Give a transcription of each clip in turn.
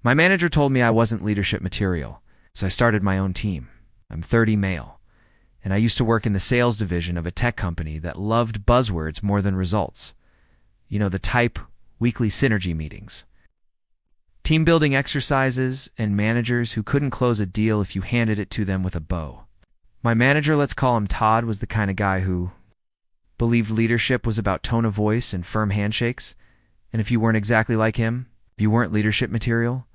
My manager told me I wasn't leadership material, so I started my own team. I'm 30 male, and I used to work in the sales division of a tech company that loved buzzwords more than results. You know, the type weekly synergy meetings, team building exercises, and managers who couldn't close a deal if you handed it to them with a bow. My manager, let's call him Todd, was the kind of guy who believed leadership was about tone of voice and firm handshakes, and if you weren't exactly like him, you weren't leadership material.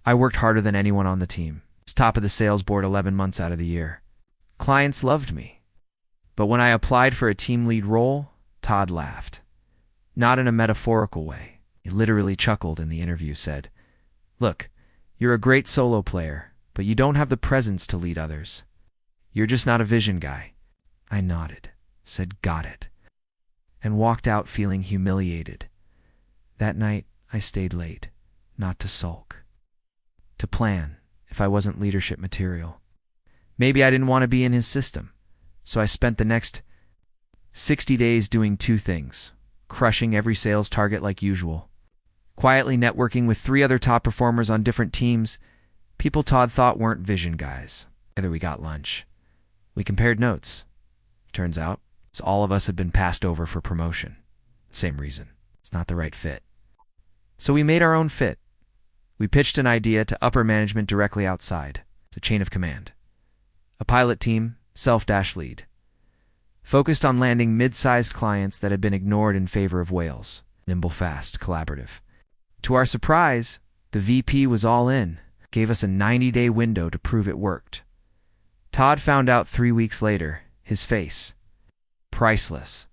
I worked harder than anyone on the team. I was top of the sales board 11 months out of the year. Clients loved me. But when I applied for a team lead role, Todd laughed. Not in a metaphorical way. He literally chuckled in the interview, said, "Look, you're a great solo player, but you don't have the presence to lead others. You're just not a vision guy." I nodded, said, "Got it," and walked out feeling humiliated. That night, I stayed late, not to sulk, to plan if I wasn't leadership material. Maybe I didn't want to be in his system, so I spent the next 60 days doing two things: crushing every sales target like usual, quietly networking with 3 other top performers on different teams, people Todd thought weren't vision guys. Together we got lunch. We compared notes. Turns out, all of us had been passed over for promotion. Same reason. It's not the right fit. So we made our own fit. We pitched an idea to upper management directly outside. It's a chain of command. A pilot team, self-lead. Focused on landing mid-sized clients that had been ignored in favor of whales. Nimble, fast, collaborative. To our surprise, the VP was all in, gave us a 90-day window to prove it worked. Todd found out 3 weeks later. His face, priceless.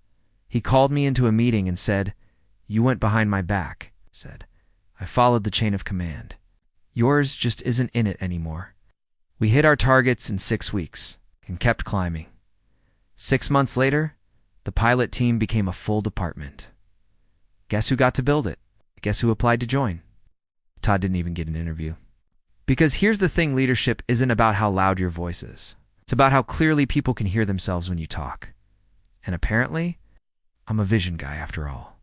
He called me into a meeting and said, "You went behind my back," said. "I followed the chain of command. Yours just isn't in it anymore." We hit our targets in 6 weeks and kept climbing. 6 months later, the pilot team became a full department. Guess who got to build it? Guess who applied to join? Todd didn't even get an interview. Because here's the thing, leadership isn't about how loud your voice is. It's about how clearly people can hear themselves when you talk. And apparently, I'm a vision guy after all.